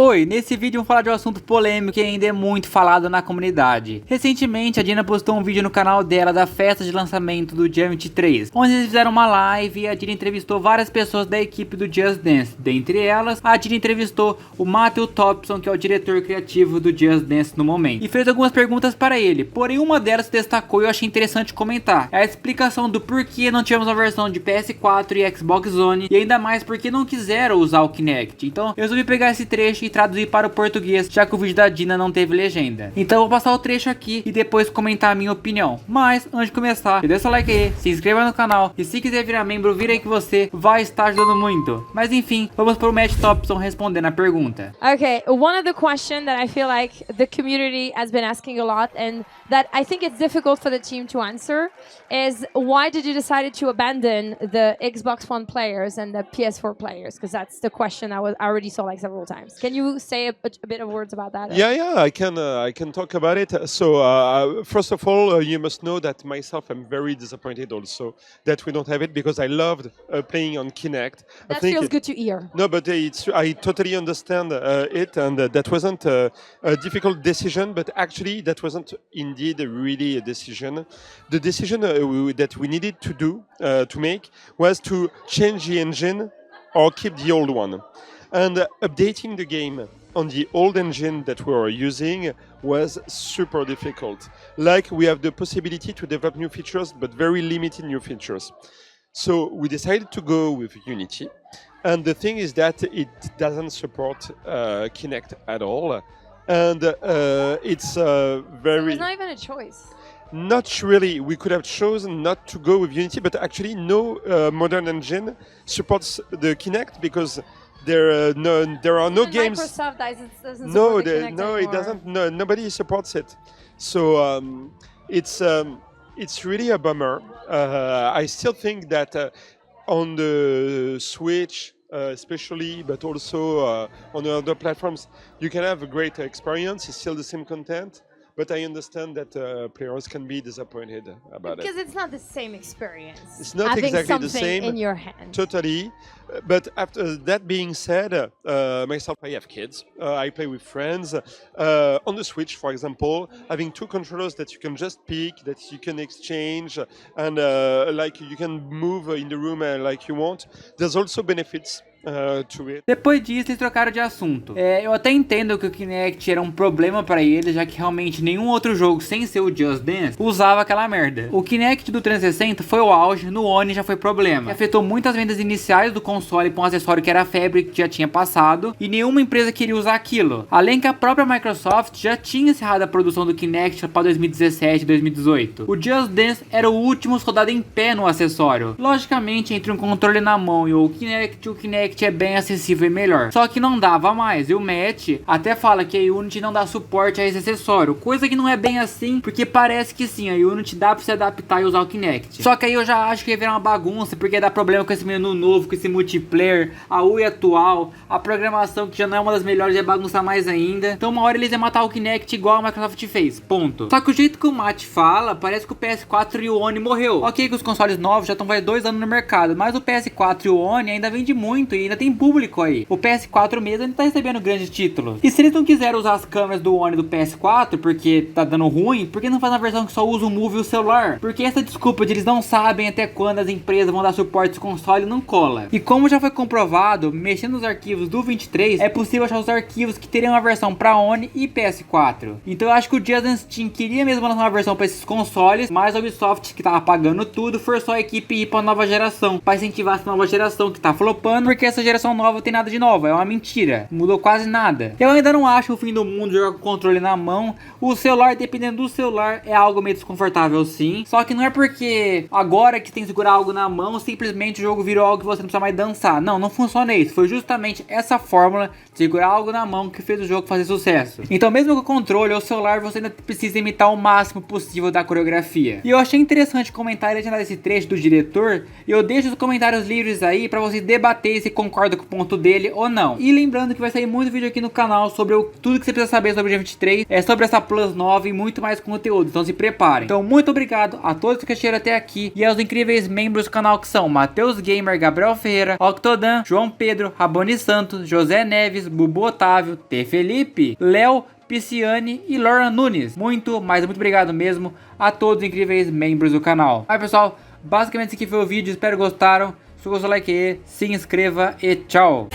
Oi, nesse vídeo vamos falar de um assunto polêmico que ainda é muito falado na comunidade. Recentemente a Dina postou um vídeo no canal dela da festa de lançamento do dia 23, onde eles fizeram uma live e a Dina entrevistou várias pessoas da equipe do Just Dance. Dentre elas, a Dina entrevistou o Matthew Thompson, que é o diretor criativo do Just Dance no momento, e fez algumas perguntas para ele, porém uma delas se destacou e eu achei interessante comentar. É a explicação do porquê não tivemos a versão de PS4 e Xbox One, e ainda mais porque não quiseram usar o Kinect. Então eu resolvi pegar esse trecho e traduzir para o português, já que o vídeo da Dina não teve legenda. Então eu vou passar o trecho aqui e depois comentar a minha opinião. Mas antes de começar, deixa seu like aí, se inscreva no canal e se quiser virar membro, vira aí que você vai estar ajudando muito. Mas enfim, vamos para o Matt Thompson respondendo a pergunta. Okay, one of the questions that I feel like the community has been asking a lot and that I think it's difficult for the team to answer is why did you decide to abandon the Xbox One players and the PS4 players? Because that's the question I already saw like several times. Can you say a bit of words about that? Yeah, I can talk about it. So first of all, you must know that myself, I'm very disappointed also that we don't have it because I loved playing on Kinect. That feels good to hear. No, but I totally understand it, and that wasn't a difficult decision, but actually that wasn't indeed really a decision. The decision that we needed to do, to make, was to change the engine or keep the old one. And updating the game on the old engine that we were using was super difficult. Like, we have the possibility to develop new features, but very limited new features. So we decided to go with Unity. And the thing is that it doesn't support Kinect at all. And it's very... It's not even a choice. Not really. We could have chosen not to go with Unity, but actually no modern engine supports the Kinect because there are no games. Microsoft doesn't support the Kinect anymore. It doesn't. No, nobody supports it. So it's really a bummer. I still think that on the Switch, especially, but also on other platforms, you can have a great experience. It's still the same content. But I understand that players can be disappointed about it. Because it's not the same experience. It's not having exactly the something same. In your hand. Totally. But after that being said, myself, I have kids. I play with friends. On the Switch, for example, having two controllers that you can just pick, that you can exchange, and like you can move in the room like you want. There's also benefits. Depois disso eles trocaram de assunto. Eu até entendo que o Kinect era um problema pra eles, já que realmente nenhum outro jogo sem ser o Just Dance usava aquela merda. O Kinect do 360 foi o auge, no One já foi problema. Afetou muitas vendas iniciais do console para um acessório que era febre, que já tinha passado, e nenhuma empresa queria usar aquilo. Além que a própria Microsoft já tinha encerrado a produção do Kinect para 2017 e 2018. O Just Dance era o último soldado em pé no acessório. Logicamente, entre um controle na mão e o Kinect é bem acessível e melhor. Só que não dava mais. E o Matt até fala que a Unity não dá suporte a esse acessório. Coisa que não é bem assim, porque parece que sim, a Unity dá pra se adaptar e usar o Kinect. Só que aí eu já acho que ia virar uma bagunça, porque dá problema com esse menu novo, com esse multiplayer, a UI atual, a programação que já não é uma das melhores ia bagunçar mais ainda. Então uma hora eles iam matar o Kinect igual a Microsoft fez. Ponto. Só que o jeito que o Matt fala, parece que o PS4 e o One morreu. Ok que os consoles novos já estão faz 2 anos no mercado, mas o PS4 e o One ainda vende muito e ainda tem público aí. O PS4 mesmo ainda tá recebendo grandes títulos. E se eles não quiserem usar as câmeras do One e do PS4 porque tá dando ruim, por que não faz uma versão que só usa o Move e o celular? Porque essa desculpa de eles não sabem até quando as empresas vão dar suporte aos consoles não cola. E como já foi comprovado, mexendo nos arquivos do 23, é possível achar os arquivos que teriam uma versão para One e PS4. Então eu acho que o Just Dance Team queria mesmo lançar uma versão para esses consoles, mas a Ubisoft, que tava pagando tudo, forçou a equipe a ir pra nova geração, para incentivar essa nova geração que tá flopando, porque essa geração nova tem nada de nova, é uma mentira, mudou quase nada. Eu ainda não acho o fim do mundo jogar com o controle na mão. O celular, dependendo do celular, é algo meio desconfortável sim, só que não é porque agora que tem que segurar algo na mão, simplesmente o jogo virou algo que você não precisa mais dançar. Não funciona isso, foi justamente essa fórmula de segurar algo na mão que fez o jogo fazer sucesso. Então mesmo com o controle ou celular, você ainda precisa imitar o máximo possível da coreografia. E eu achei interessante comentar e legendar esse trecho do diretor, e eu deixo os comentários livres aí pra você debater se concorda com o ponto dele ou não. E lembrando que vai sair muito vídeo aqui no canal sobre tudo que você precisa saber sobre o G23, sobre essa Plus nova e muito mais conteúdo, então se preparem. Então muito obrigado a todos que assistiram até aqui e aos incríveis membros do canal que são Matheus Gamer, Gabriel Ferreira, Octodan, João Pedro, Raboni Santos, José Neves, Bubu Otávio, T. Felipe, Léo Pisciani e Laura Nunes. Muito, mas muito obrigado mesmo a todos os incríveis membros do canal. Aí pessoal, basicamente esse aqui foi o vídeo, espero que gostaram. Se gostou, like aí, se inscreva e tchau!